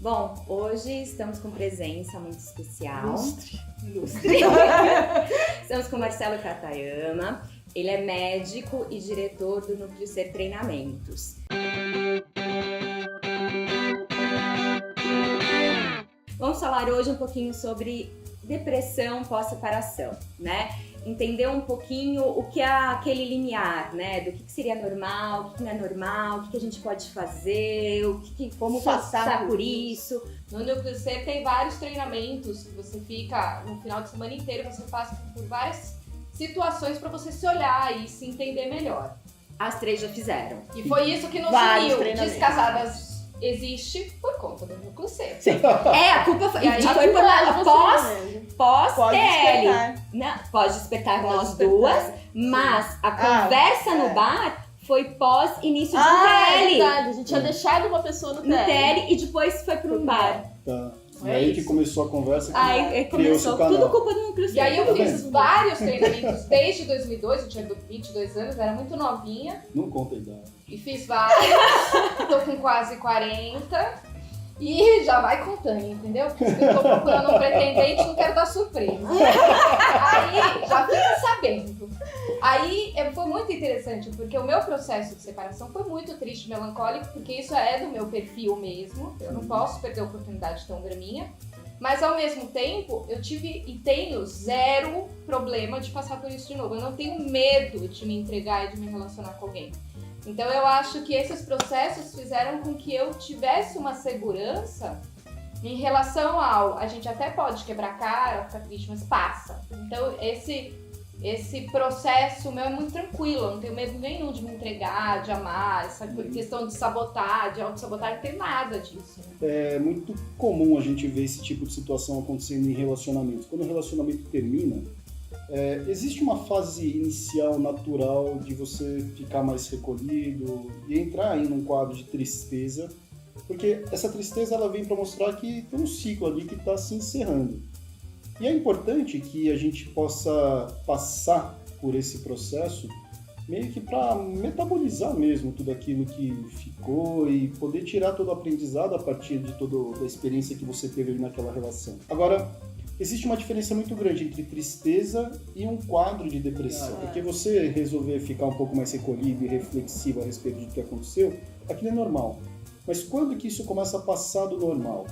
Bom, hoje estamos com presença muito especial. Ilustre. Estamos com o Marcelo Katayama. Ele é médico e diretor do Núcleo Ser Treinamentos. Vamos falar hoje um pouquinho sobre depressão pós-separação, né? Entender um pouquinho o que é aquele limiar, né? Do que seria normal, o que não é normal, o que a gente pode fazer, como passar por isso. No Núcleo Ser tem vários treinamentos que você fica no final de semana inteiro, você passa por várias situações para você se olhar e se entender melhor. As três já fizeram. E foi isso que nos Vários uniu. treinamentos. Descasadas existe por conta do Núcleo Ser. A culpa foi, E aí, foi por pós Pode TL. despertar. Não, pode despertar Pode nós despertar. duas, mas a conversa no bar foi pós início de É TL. verdade. A gente tinha deixado uma pessoa no No TL. TL e depois foi para um bar. Tá. E É aí isso. que começou a conversa. Aí criou-se começou o canal. tudo culpa do Núcleo Ser. E aí eu Tá fiz bem. vários treinamentos desde 2002, eu tinha 22 anos, era muito novinha. Não conta a idade. E fiz vários, tô com quase 40 e já vai contando, entendeu? Porque eu tô procurando um pretendente, não quero dar surpresa. Aí já fica sabendo. Aí foi muito interessante, porque o meu processo de separação foi muito triste, melancólico, porque isso é do meu perfil mesmo, eu não posso perder a oportunidade tão graminha. Mas ao mesmo tempo, eu tive e tenho zero problema de passar por isso de novo. Eu não tenho medo de me entregar e de me relacionar com alguém. Então eu acho que esses processos fizeram com que eu tivesse uma segurança em relação ao... A gente até pode quebrar a cara, ficar triste, mas passa. Então esse processo meu é muito tranquilo, eu não tenho medo nenhum de me entregar, de amar, essa questão de sabotar, de auto-sabotar, não tem nada disso. Né? É muito comum a gente ver esse tipo de situação acontecendo em relacionamentos. Quando o relacionamento termina, existe uma fase inicial natural de você ficar mais recolhido e entrar aí num quadro de tristeza, porque essa tristeza ela vem para mostrar que tem um ciclo ali que está se encerrando. E é importante que a gente possa passar por esse processo meio que para metabolizar mesmo tudo aquilo que ficou e poder tirar todo o aprendizado a partir de toda a experiência que você teve ali naquela relação. Agora, existe uma diferença muito grande entre tristeza e um quadro de depressão. Porque você resolver ficar um pouco mais recolhido e reflexivo a respeito do que aconteceu, aquilo é normal. Mas quando que isso começa a passar do normal?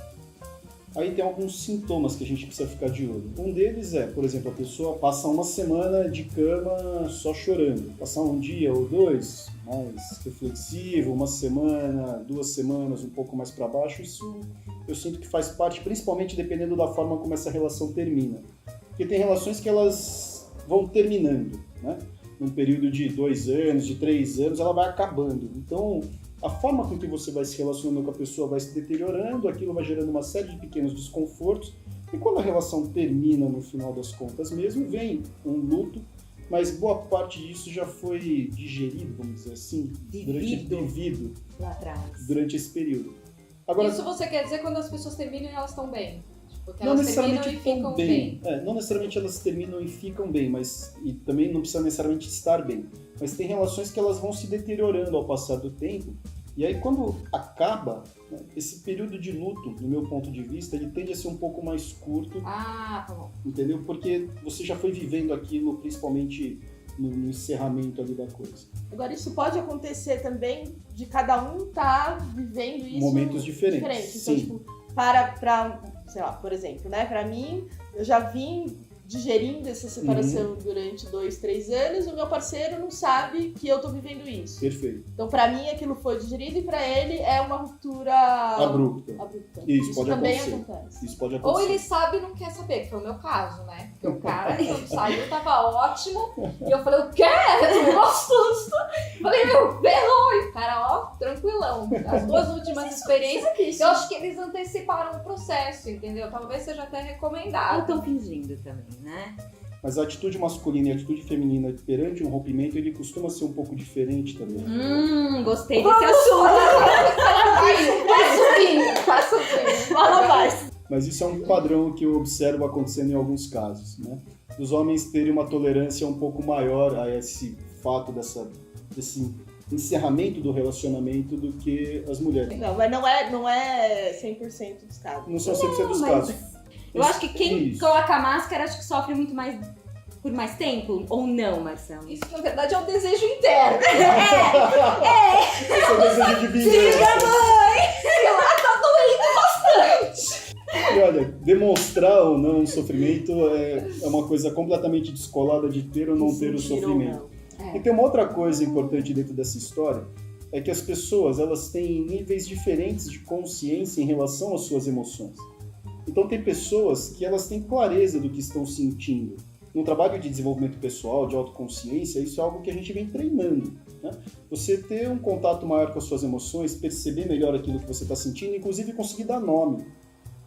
Aí tem alguns sintomas que a gente precisa ficar de olho. Um deles é, por exemplo, a pessoa passa uma semana de cama só chorando. Passar um dia ou dois mais reflexivo, uma semana, 2 semanas, um pouco mais para baixo, isso eu sinto que faz parte, principalmente dependendo da forma como essa relação termina. Porque tem relações que elas vão terminando, né? Num período de 2 anos, de 3 anos, ela vai acabando. Então, a forma com que você vai se relacionando com a pessoa vai se deteriorando, aquilo vai gerando uma série de pequenos desconfortos, e quando a relação termina no final das contas mesmo, vem um luto, mas boa parte disso já foi digerido, vamos dizer assim, vivido lá atrás. Durante esse período. Agora, Isso você quer dizer quando as pessoas terminam e elas estão bem? Porque não elas necessariamente terminam e ficam ficam bem. Não necessariamente elas terminam e ficam bem, mas e também não precisa necessariamente estar bem. Mas tem relações que elas vão se deteriorando ao passar do tempo. E aí quando acaba, né, esse período de luto, do meu ponto de vista, ele tende a ser um pouco mais curto. Ah, tá bom. Entendeu? Porque você já foi vivendo aquilo, principalmente no encerramento ali da coisa. Agora, isso pode acontecer também de cada um estar vivendo isso... Momentos diferentes. Então, Sim. tipo, sei lá, por exemplo, né? Pra mim, eu já vim digerindo essa separação durante 2, 3 anos, o meu parceiro não sabe que eu tô vivendo isso. Perfeito. Então, pra mim, aquilo foi digerido e pra ele é uma ruptura Abrupta. Isso pode também acontecer. acontece. Isso pode Ou acontecer. ele sabe e não quer saber, que foi o meu caso, né? Porque o cara, quando saiu, tava ótimo. E eu falei, o quê? Eu tô assusto. Falei, meu, ferrou. E o cara, ó, tranquilão. As 2 últimas experiências, eu acho que eles anteciparam o processo, entendeu? Talvez seja até Ou recomendado. estão fingindo também, né? Mas a atitude masculina e a atitude feminina perante um rompimento, ele costuma ser um pouco diferente também. Gostei desse assunto. Vai subindo. Fala mais. Mas isso é um padrão que eu observo acontecendo em alguns casos, né? Dos homens terem uma tolerância um pouco maior a esse fato desse encerramento do relacionamento do que as mulheres. Não, mas não é 100% dos casos. Não são 100% dos mas casos. Eu acho que quem Isso. coloca a máscara, acho que sofre muito mais por mais tempo, ou não, Marcelo? Isso, na verdade, é um desejo interno. Esse é o desejo de vingança. E olha, demonstrar ou não o sofrimento é uma coisa completamente descolada de ter ou não ter o Sentir ou sofrimento. não. E tem uma outra coisa importante dentro dessa história, é que as pessoas elas têm níveis diferentes de consciência em relação às suas emoções. Então tem pessoas que elas têm clareza do que estão sentindo. No trabalho de desenvolvimento pessoal, de autoconsciência, isso é algo que a gente vem treinando. Né? Você ter um contato maior com as suas emoções, perceber melhor aquilo que você está sentindo, inclusive conseguir dar nome.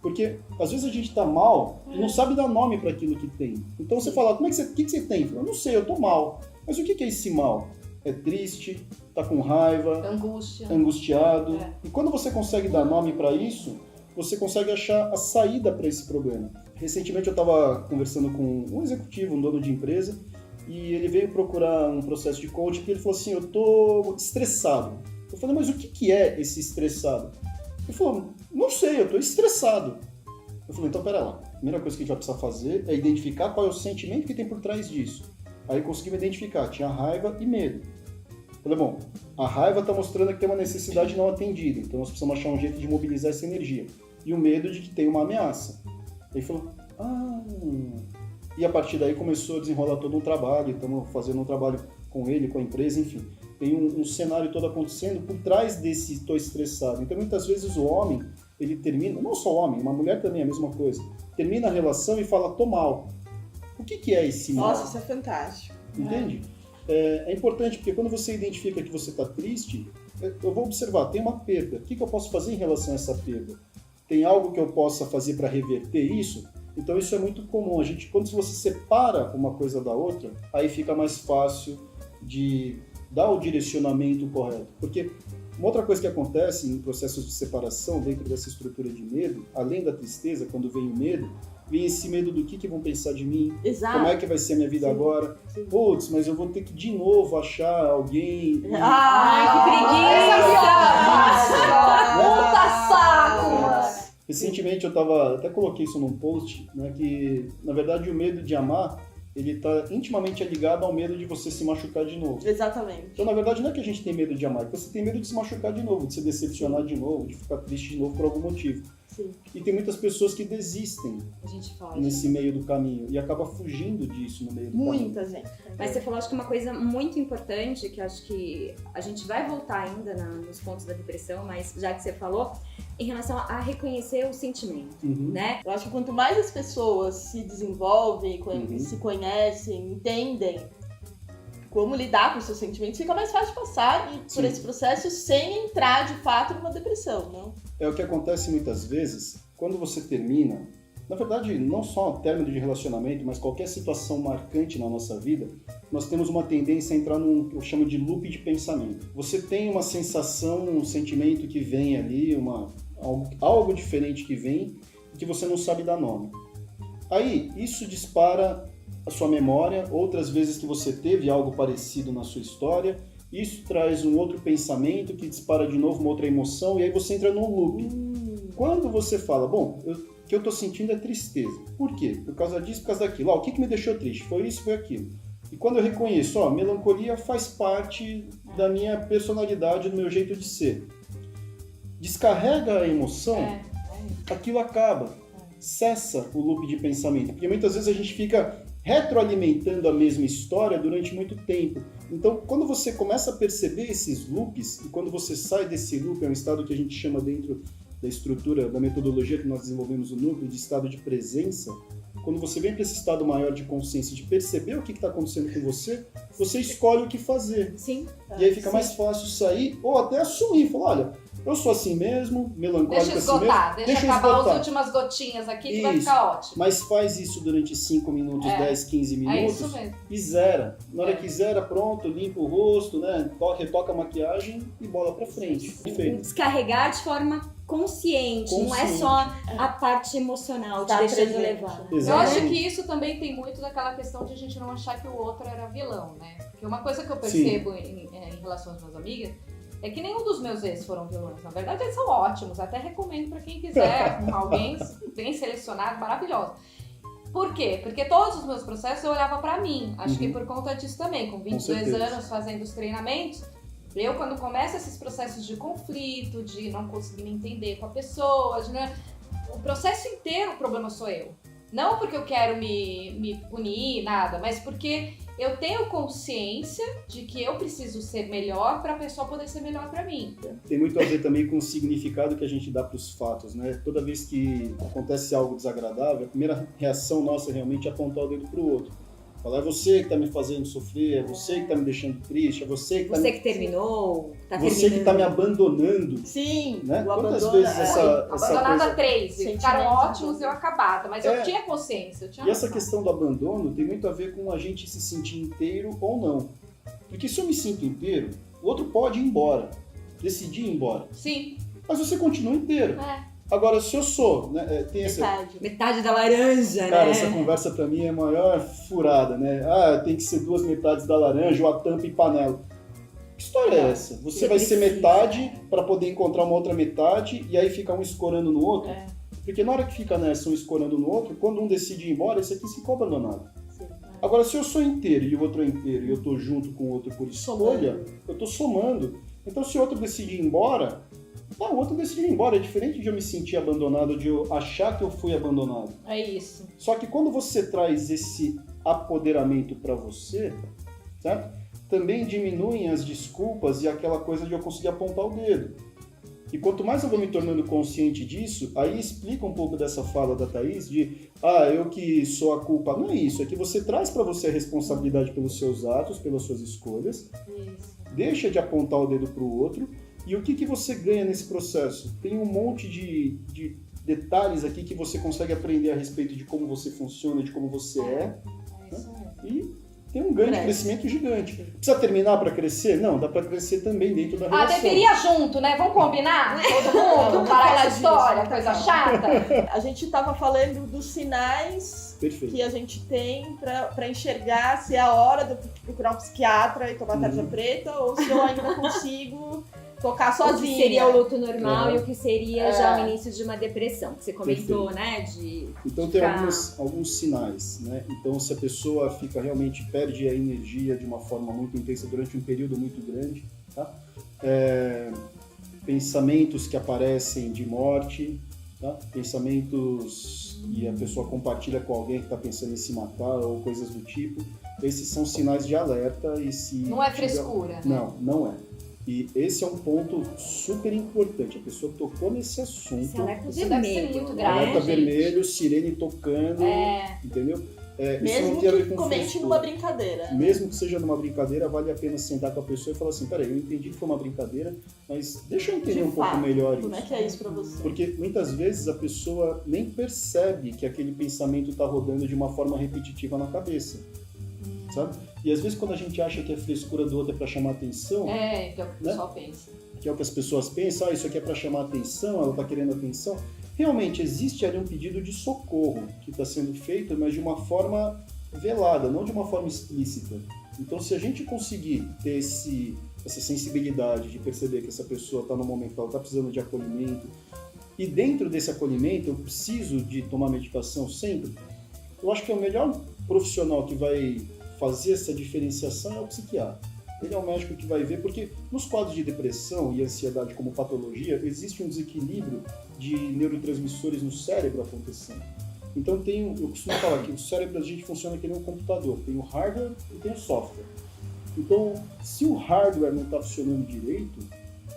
Porque às vezes a gente está mal e não sabe dar nome para aquilo que tem. Então você fala, o que você tem? Eu não sei, eu estou mal. Mas o que é esse mal? É triste, está com raiva, Angústia. angustiado. É. E quando você consegue dar nome para isso, você consegue achar a saída para esse problema. Recentemente eu estava conversando com um executivo, um dono de empresa, e ele veio procurar um processo de coaching, porque ele falou assim, eu tô estressado. Eu falei, mas o que é esse estressado? Ele falou, não sei, eu tô estressado. Eu falei, então pera lá, a primeira coisa que a gente vai precisar fazer é identificar qual é o sentimento que tem por trás disso. Aí conseguimos identificar, tinha raiva e medo. Eu falei, bom, a raiva está mostrando que tem uma necessidade não atendida, então nós precisamos achar um jeito de mobilizar essa energia. E o medo de que tem uma ameaça. Ele falou, E a partir daí começou a desenrolar todo um trabalho, estamos fazendo um trabalho com ele, com a empresa, enfim. Tem um cenário todo acontecendo por trás desse estou estressado. Então muitas vezes o homem, ele termina, não só o homem, uma mulher também é a mesma coisa, termina a relação e fala, tô mal. O que é esse mal? Nossa, isso é fantástico. Entende? É importante porque quando você identifica que você está triste, eu vou observar, tem uma perda. O que eu posso fazer em relação a essa perda? Tem algo que eu possa fazer para reverter isso? Então isso é muito comum. Quando você separa uma coisa da outra, aí fica mais fácil de dar o direcionamento correto. Porque uma outra coisa que acontece em processos de separação dentro dessa estrutura de medo, além da tristeza, quando vem o medo, vem esse medo do que vão pensar de mim, Exato. como é que vai ser a minha vida agora. Sim. Putz, mas eu vou ter que de novo achar alguém. Ai, que preguiça! Puta saco, mano! Recentemente eu até coloquei isso num post, né, que na verdade o medo de amar, ele está intimamente ligado ao medo de você se machucar de novo. Exatamente. Então na verdade não é que a gente tem medo de amar, é que você tem medo de se machucar de novo, de se decepcionar de novo, de ficar triste de novo por algum motivo. Sim. E tem muitas pessoas que desistem A gente foge. nesse meio do caminho e acaba fugindo disso no meio do caminho. Muita gente. Mas você falou, acho que uma coisa muito importante, que acho que a gente vai voltar ainda nos pontos da depressão, mas já que você falou, em relação a reconhecer o sentimento, Uhum. né? Eu acho que quanto mais as pessoas se desenvolvem, Uhum. se conhecem, entendem como lidar com os seus sentimentos, fica mais fácil de passar por Sim. esse processo sem entrar de fato numa depressão, não? É o que acontece muitas vezes quando você termina. Na verdade, não só o término de relacionamento, mas qualquer situação marcante na nossa vida, nós temos uma tendência a entrar num que eu chamo de loop de pensamento. Você tem uma sensação, um sentimento que vem ali, algo diferente que vem, que você não sabe dar nome. Aí, isso dispara a sua memória, outras vezes que você teve algo parecido na sua história, isso traz um outro pensamento que dispara de novo uma outra emoção, e aí você entra num loop. Quando você fala, bom, o que eu estou sentindo é tristeza. Por quê? Por causa disso, por causa daquilo. O que me deixou triste? Foi isso, foi aquilo. E quando eu reconheço, melancolia faz parte da minha personalidade, do meu jeito de ser. Descarrega a emoção, aquilo acaba. Cessa o loop de pensamento. Porque muitas vezes a gente fica retroalimentando a mesma história durante muito tempo. Então, quando você começa a perceber esses loops, e quando você sai desse loop, é um estado que a gente chama dentro da estrutura, da metodologia que nós desenvolvemos no núcleo, de estado de presença, quando você vem para esse estado maior de consciência, de perceber o que está acontecendo com você, você escolhe o que fazer. Sim. E aí fica mais fácil sair, ou até assumir, falar, olha, eu sou assim mesmo, melancólico Deixa assim mesmo. esgotar, deixa acabar esgotar. as últimas gotinhas aqui que vai Isso. ficar ótimo. Mas faz isso durante 5 minutos, 10, 15 É minutos isso mesmo. e zera. Na hora que zera, pronto, limpa o rosto, né? Retoca a maquiagem e bola pra frente. Perfeito. Descarregar de forma consciente, não é Consciente. só a parte emocional, te Tá deixando presente. levar. Eu Exatamente. acho que isso também tem muito daquela questão de a gente não achar que o outro era vilão, né? Porque uma coisa que eu percebo em relação às minhas amigas é que nenhum dos meus ex foram vilões. Na verdade, eles são ótimos. Até recomendo pra quem quiser arrumar alguém bem selecionado, maravilhoso. Por quê? Porque todos os meus processos eu olhava pra mim. Acho que por conta disso também, com 22 certeza. anos fazendo os treinamentos, eu quando começo esses processos de conflito, de não conseguir me entender com a pessoa, o processo inteiro o problema sou eu. Não porque eu quero me punir, nada, mas porque eu tenho consciência de que eu preciso ser melhor para a pessoa poder ser melhor para mim. Tem muito a ver também com o significado que a gente dá para os fatos, né? Toda vez que acontece algo desagradável, a primeira reação nossa realmente é apontar o dedo para o outro. Falar, é você que está me fazendo sofrer, é você que está me deixando triste, é você que está Você que terminou, tá você que está me terminando. abandonando. Sim, Né? o Quantas abandono. vezes essa Abandonada coisa... 3, Sentimento ficaram de ótimos, abandono. eu acabada, mas É. eu tinha consciência, eu tinha E essa noção. questão do abandono tem muito a ver com a gente se sentir inteiro ou não. Porque se eu me sinto inteiro, o outro pode ir embora, decidir ir embora. Sim, Mas você continua inteiro. é. Agora, se eu sou, né, tem essa... Metade. Metade da laranja, Cara, né? essa conversa pra mim é a maior furada, né? Ah, tem que ser 2 metades da laranja ou a tampa e panela. Que história é essa? Você vai ser precisa. metade pra poder encontrar uma outra metade e aí ficar um escorando no outro? É. Porque na hora que fica nessa um escorando no outro, quando um decide ir embora, esse aqui ficou abandonado. Sim. Agora, se eu sou inteiro e o outro é inteiro e eu tô junto com o outro por escolha, eu tô somando. Então, se o outro decide ir embora, o outro decide ir embora. É diferente de eu me sentir abandonado, de eu achar que eu fui abandonado. É isso. Só que quando você traz esse apoderamento para você, certo? Também diminuem as desculpas e aquela coisa de eu conseguir apontar o dedo. E quanto mais eu vou me tornando consciente disso, aí explica um pouco dessa fala da Thaís de eu que sou a culpa. Não é isso, é que você traz para você a responsabilidade pelos seus atos, pelas suas escolhas, Isso. deixa de apontar o dedo para o outro. E o que você ganha nesse processo? Tem um monte de detalhes aqui que você consegue aprender a respeito de como você funciona, de como você é. É isso mesmo. E tem um ganho de crescimento gigante. Precisa terminar para crescer? Não, dá para crescer também dentro da relação. Deveria junto, né? Vamos combinar? Todo mundo? Vamos Parar falar essa história, disso. coisa chata. A gente estava falando dos sinais Perfeito. que a gente tem para enxergar se é a hora de eu procurar um psiquiatra e tomar tarja preta ou se eu ainda consigo tocar O sozinha. que seria o luto normal Uhum. e o que seria já o início de uma depressão, que você comentou, né? Então tem ficar- alguns sinais, né? Então se a pessoa realmente perde a energia de uma forma muito intensa durante um período muito grande, tá? Pensamentos que aparecem de morte, tá? Pensamentos e a pessoa compartilha com alguém que está pensando em se matar ou coisas do tipo, esses são sinais de alerta e se... Não é frescura, né? Não, não é. E esse é um ponto super importante. A pessoa tocou nesse assunto. Esse alerta Isso deve ser vermelho, muito né? grave. Alerta gente? vermelho, sirene tocando, entendeu? Isso não Mesmo tem a ver que com comente frescura. numa brincadeira. Mesmo que seja numa brincadeira, vale a pena sentar com a pessoa e falar assim, peraí, eu entendi que foi uma brincadeira, mas deixa eu entender De um pouco fato, melhor como é isso. que é isso pra você? Porque muitas vezes a pessoa nem percebe que aquele pensamento está rodando de uma forma repetitiva na cabeça, sabe? E às vezes quando a gente acha que a frescura do outro é para chamar atenção, Que é o que o pessoal pensa. que é o que as pessoas pensam, isso aqui é para chamar atenção, ela está querendo atenção. Realmente existe ali um pedido de socorro que está sendo feito, mas de uma forma velada, não de uma forma explícita. Então, se a gente conseguir ter essa sensibilidade de perceber que essa pessoa está no momento que ela está precisando de acolhimento, e dentro desse acolhimento eu preciso de tomar medicação sempre, eu acho que o melhor profissional que vai fazer essa diferenciação é o psiquiatra. Ele é o médico que vai ver, porque nos quadros de depressão e ansiedade como patologia, existe um desequilíbrio de neurotransmissores no cérebro acontecendo. Então eu costumo falar que o cérebro da gente funciona que nem um computador, tem o hardware e tem o software. Então, se o hardware não está funcionando direito,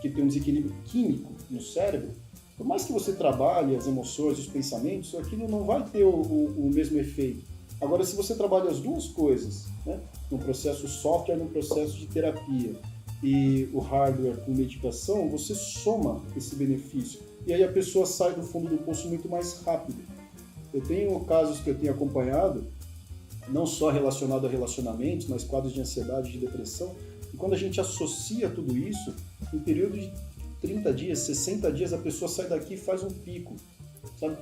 que tem um desequilíbrio químico no cérebro, por mais que você trabalhe as emoções, os pensamentos, aquilo não vai ter o mesmo efeito. Agora, se você trabalha as duas coisas, né, no processo software, no processo de terapia, e o hardware com medicação, você soma esse benefício. E aí a pessoa sai do fundo do poço muito mais rápido. Eu tenho casos que eu tenho acompanhado, não só relacionado a relacionamentos, mas quadros de ansiedade, de depressão, e quando a gente associa tudo isso, em período de 30 dias, 60 dias, a pessoa sai daqui e faz um pico, sabe?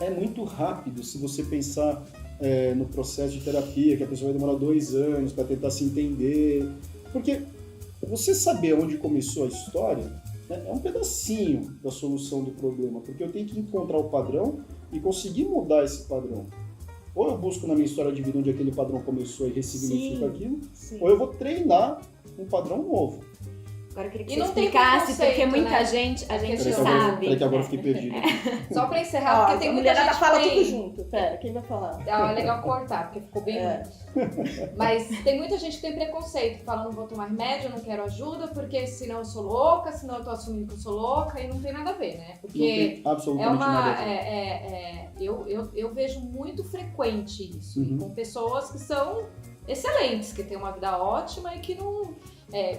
É muito rápido se você pensar no processo de terapia, que a pessoa vai demorar 2 anos para tentar se entender. Porque você saber onde começou a história, né, é um pedacinho da solução do problema, porque eu tenho que encontrar o padrão e conseguir mudar esse padrão. Ou eu busco na minha história de vida onde aquele padrão começou e ressignifico aquilo, ou eu vou treinar um padrão novo. Agora eu queria que E você não tem explicasse, porque preconceito, muita né? gente, a gente Peraí que sabe. Peraí que agora eu fiquei perdido. Só pra encerrar, porque tem a muita mulherada gente fala que tudo tem... junto. Pera, quem vai falar? É legal cortar, porque ficou bem muito. Mas tem muita gente que tem preconceito, que fala, não vou tomar remédio, não quero ajuda, porque senão eu sou louca, senão eu tô assumindo que eu sou louca, e não tem nada a ver, né? Não Porque tem absolutamente nada a ver. eu vejo muito frequente isso, Uhum. com pessoas que são excelentes, que têm uma vida ótima e que não...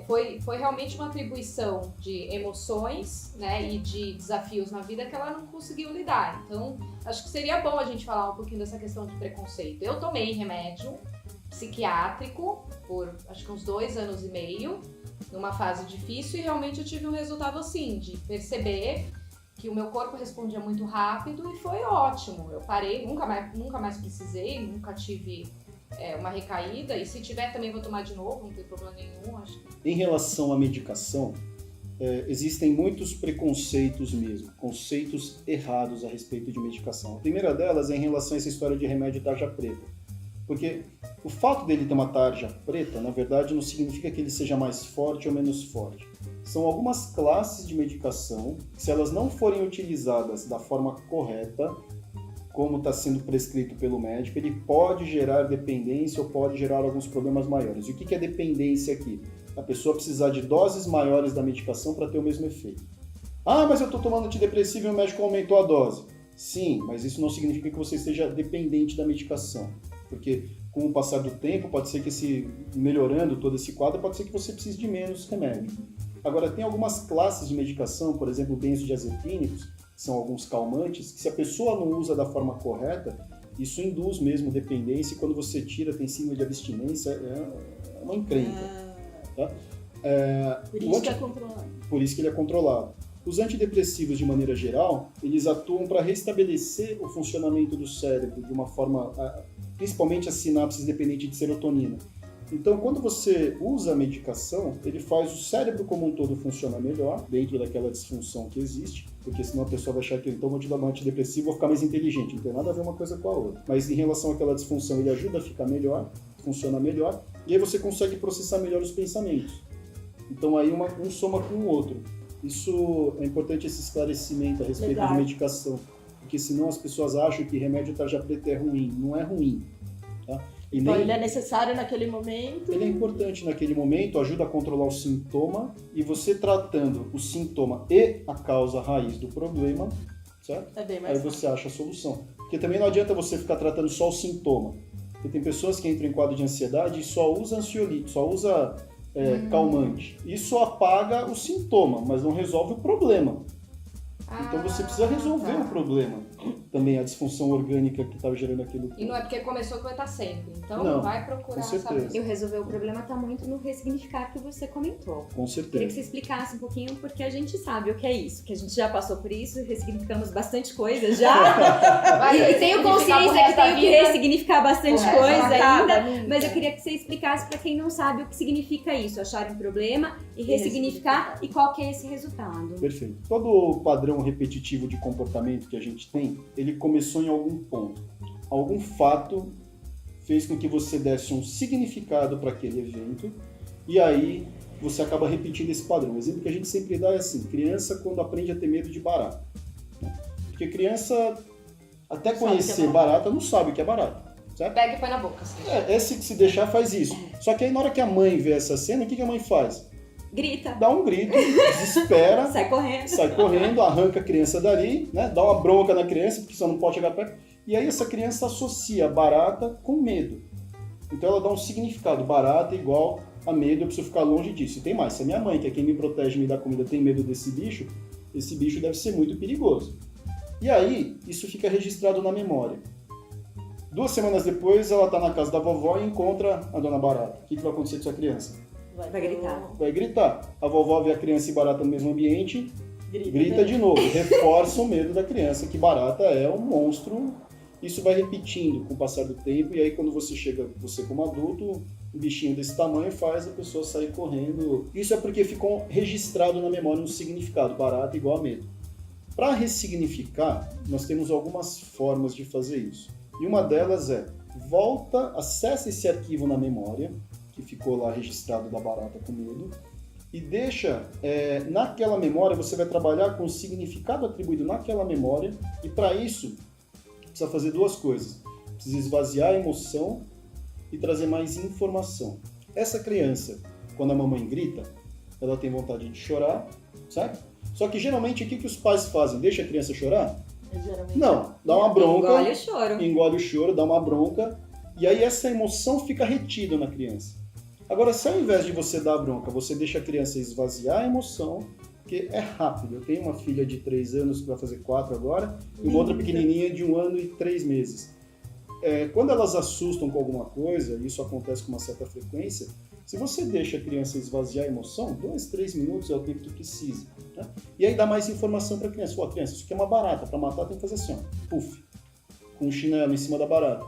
foi realmente uma atribuição de emoções, né, e de desafios na vida que ela não conseguiu lidar. Então, acho que seria bom a gente falar um pouquinho dessa questão de preconceito. Eu tomei remédio psiquiátrico por, acho que uns 2 anos e meio, numa fase difícil, e realmente eu tive um resultado assim, de perceber que o meu corpo respondia muito rápido e foi ótimo. Eu parei, nunca mais precisei, nunca tive... uma recaída, e se tiver também vou tomar de novo, não tem problema nenhum, acho que... Em relação à medicação, existem muitos preconceitos mesmo, conceitos errados a respeito de medicação. A primeira delas é em relação a essa história de remédio tarja preta. Porque o fato dele ter uma tarja preta, na verdade, não significa que ele seja mais forte ou menos forte. São algumas classes de medicação que, se elas não forem utilizadas da forma correta, como está sendo prescrito pelo médico, ele pode gerar dependência ou pode gerar alguns problemas maiores. E o que é dependência aqui? A pessoa precisar de doses maiores da medicação para ter o mesmo efeito. Ah, mas eu estou tomando antidepressivo e o médico aumentou a dose. Sim, mas isso não significa que você esteja dependente da medicação. Porque com o passar do tempo, pode ser que melhorando todo esse quadro, pode ser que você precise de menos remédio. Agora, tem algumas classes de medicação, por exemplo, benzodiazepínicos, que são alguns calmantes, que se a pessoa não usa da forma correta, isso induz mesmo dependência, e quando você tira, tem síndrome de abstinência, é uma encrenca. Tá? Por isso que é controlado. Por isso que ele é controlado. Os antidepressivos, de maneira geral, eles atuam para restabelecer o funcionamento do cérebro de uma forma, principalmente as sinapses dependentes de serotonina. Então, quando você usa a medicação, ele faz o cérebro como um todo funcionar melhor, dentro daquela disfunção que existe, porque senão a pessoa vai achar que então vou te dar um antidepressivo, vou ficar mais inteligente. Não tem nada a ver uma coisa com a outra. Mas em relação àquela disfunção, ele ajuda a ficar melhor, funciona melhor, e aí você consegue processar melhor os pensamentos. Então aí um soma com o outro. Isso é importante, esse esclarecimento a respeito de medicação, porque senão as pessoas acham que remédio tarja preta é ruim. Não é ruim, tá? Então ele é necessário naquele momento. Ele é importante naquele momento, ajuda a controlar o sintoma, e você tratando o sintoma e a causa raiz do problema, certo? É bem mais Aí você acha a solução. Porque também não adianta você ficar tratando só o sintoma. Porque tem pessoas que entram em quadro de ansiedade e só usa ansiolítico, só usa calmante. Isso apaga o sintoma, mas não resolve o problema. Então você precisa resolver o problema. Também a disfunção orgânica que estava gerando aquilo. E não é porque começou que vai estar sempre. Então Não, vai procurar com certeza. saber. E o resolver o problema está muito no ressignificar que você comentou. Com Queria que certeza. você explicasse um pouquinho, porque a gente sabe o que é isso, que a gente já passou por isso, ressignificamos bastante coisa já. Vai E tenho ressignificar pro consciência que resto da tenho que vida. ressignificar bastante O resto coisa não acaba ainda. nunca. Mas eu queria que você explicasse para quem não sabe o que significa isso, achar um problema e ressignificar e qual que é esse resultado. Perfeito. Todo o padrão repetitivo de comportamento que a gente tem, ele começou em algum ponto. Algum fato fez com que você desse um significado para aquele evento e aí você acaba repetindo esse padrão. O exemplo que a gente sempre dá é assim, criança quando aprende a ter medo de barata. Porque criança, até conhecer barata, não sabe o que é barata. Certo? Pega e põe na boca. Assim. Esse que se deixar faz isso. Só que aí na hora que a mãe vê essa cena, o que a mãe faz? Grita, Dá um grito, desespera, sai correndo. sai correndo, arranca a criança dali, né? Dá uma bronca na criança, porque só não pode chegar perto. E aí essa criança associa barata com medo. Então ela dá um significado, barata igual a medo, eu preciso ficar longe disso. E tem mais, se a minha mãe, que é quem me protege e me dá comida, tem medo desse bicho, esse bicho deve ser muito perigoso. E aí, isso fica registrado na memória. 2 semanas depois, ela está na casa da vovó e encontra a dona Barata. O que vai acontecer com essa criança? Vai gritar. Vai gritar. A vovó vê a criança e barata no mesmo ambiente, grita também. de novo. Reforça o medo da criança, que barata é um monstro. Isso vai repetindo com o passar do tempo, e aí quando você chega, você como adulto, um bichinho desse tamanho faz a pessoa sair correndo. Isso é porque ficou registrado na memória um significado, barata igual a medo. Para ressignificar, nós temos algumas formas de fazer isso. E uma delas é, acessa esse arquivo na memória, que ficou lá registrado da barata com medo, e deixa, naquela memória, você vai trabalhar com o significado atribuído naquela memória, e para isso, precisa fazer duas coisas. Precisa esvaziar a emoção e trazer mais informação. Essa criança, quando a mamãe grita, ela tem vontade de chorar, certo? Só que geralmente o que os pais fazem? Deixa a criança chorar? Não, dá uma bronca, engole o choro, dá uma bronca, e aí essa emoção fica retida na criança. Agora, se ao invés de você dar a bronca, você deixa a criança esvaziar a emoção, porque é rápido. Eu tenho uma filha de 3 anos que vai fazer 4 agora, e uma outra pequenininha de 1 ano e 3 meses. Quando elas assustam com alguma coisa, e isso acontece com uma certa frequência, se você deixa a criança esvaziar a emoção, 2, 3 minutos é o tempo que precisa. Né? E aí dá mais informação para a criança. Fala, criança, isso aqui é uma barata, para matar tem que fazer assim, ó, puf, com um chinelo em cima da barata.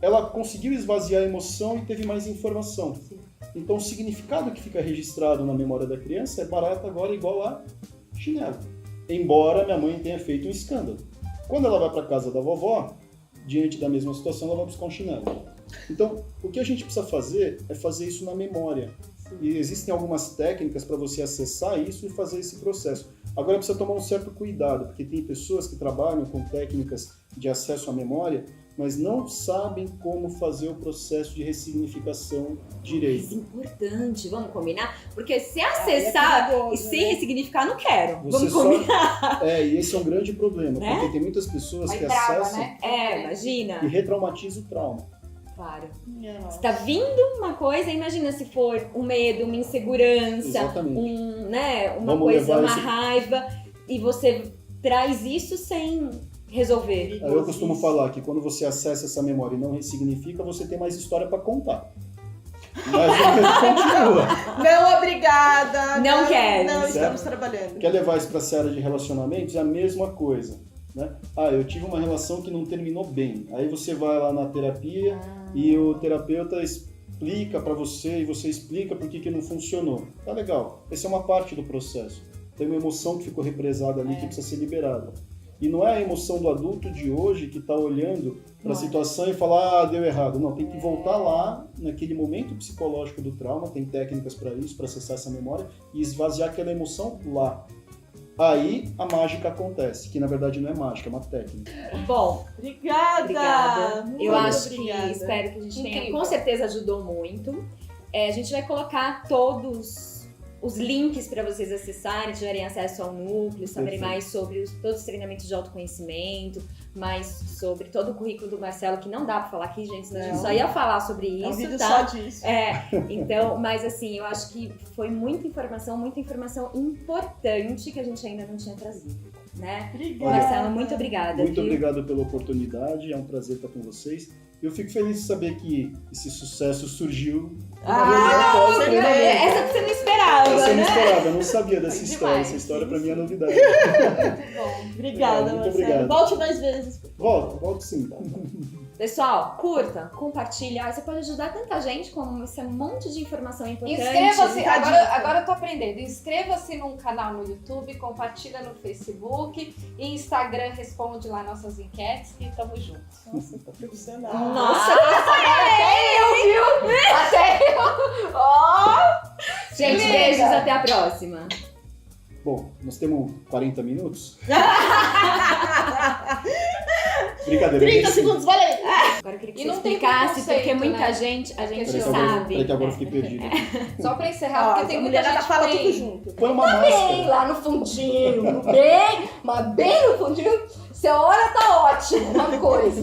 Ela conseguiu esvaziar a emoção e teve mais informação. Sim. Então o significado que fica registrado na memória da criança é barata agora igual a chinelo. Embora minha mãe tenha feito um escândalo. Quando ela vai para casa da vovó, diante da mesma situação, ela vai buscar um chinelo. Então, o que a gente precisa fazer é fazer isso na memória. E existem algumas técnicas para você acessar isso e fazer esse processo. Agora precisa tomar um certo cuidado, porque tem pessoas que trabalham com técnicas de acesso à memória, mas não sabem como fazer o processo de ressignificação direito. Mas importante, vamos combinar? Porque se acessar e sem ressignificar, não quero. Vamos combinar. E esse é um grande problema, né? Porque tem muitas pessoas Aí que trava, acessam né? Imagina. e retraumatiza o trauma. Claro. Se tá vindo uma coisa, imagina se for um medo, uma insegurança, Exatamente. Uma Vamos coisa, uma levar raiva, e você traz isso sem resolver. Eu costumo falar que quando você acessa essa memória e não ressignifica, você tem mais história para contar. Mas o medo continua. Não, obrigada. Não quero. Não, Certo? estamos trabalhando. Quer levar isso para a área de relacionamentos? É a mesma coisa. Né? Eu tive uma relação que não terminou bem. Aí você vai lá na terapia e o terapeuta explica para você e você explica por que não funcionou. Tá legal. Essa é uma parte do processo. Tem uma emoção que ficou represada ali que precisa ser liberada. E não é a emoção do adulto de hoje que está olhando para a situação e falar, deu errado. Não, tem que voltar lá, naquele momento psicológico do trauma, tem técnicas para isso, para acessar essa memória e esvaziar aquela emoção lá. Aí a mágica acontece, que na verdade não é mágica, é uma técnica. Bom, Obrigada. eu Muito acho obrigada. que, espero que a gente tenha, Incrível. com certeza ajudou muito. A gente vai colocar todos os links para vocês acessarem, tiverem acesso ao núcleo, saberem Perfeito. mais sobre todos os treinamentos de autoconhecimento, mais sobre todo o currículo do Marcelo, que não dá para falar aqui, gente, senão a gente Não. só ia falar sobre isso, É um vídeo tá? só disso. Então, mas assim, eu acho que foi muita informação importante que a gente ainda não tinha trazido, né? Obrigada. Marcelo, muito obrigada. Muito viu? obrigado pela oportunidade, é um prazer estar com vocês. Eu fico feliz de saber que esse sucesso surgiu. Essa que você não esperava, Essa eu não né? esperava, eu não sabia dessa Foi história. demais. Essa história para mim é novidade. Muito bom. Obrigada, Muito Marcelo. obrigado. Volte mais vezes. Volto sim. Pessoal, curta, compartilha. Você pode ajudar tanta gente com esse monte de informação importante. Inscreva-se, Fica a dica. agora eu tô aprendendo. Inscreva-se num canal no YouTube, compartilha no Facebook e Instagram, responde lá nossas enquetes e tamo junto. Nossa, tá profissional. Nossa, Até eu, viu? Até eu! Ó! gente, Liga. beijos, até a próxima. Bom, nós temos 40 minutos. Brincadeira. 30 segundos, valeu! Agora eu queria que E você não tem explicasse, preconceito, porque muita né? gente, a gente Peraí, sabe. Peraí que agora eu fiquei perdido. Só pra encerrar, Ó, porque tem a muita mulherada gente fala que tudo tem... junto. Põe uma Bem máscara. lá no fundinho, bem, mas bem no fundinho, você olha, tá ótimo, uma coisa.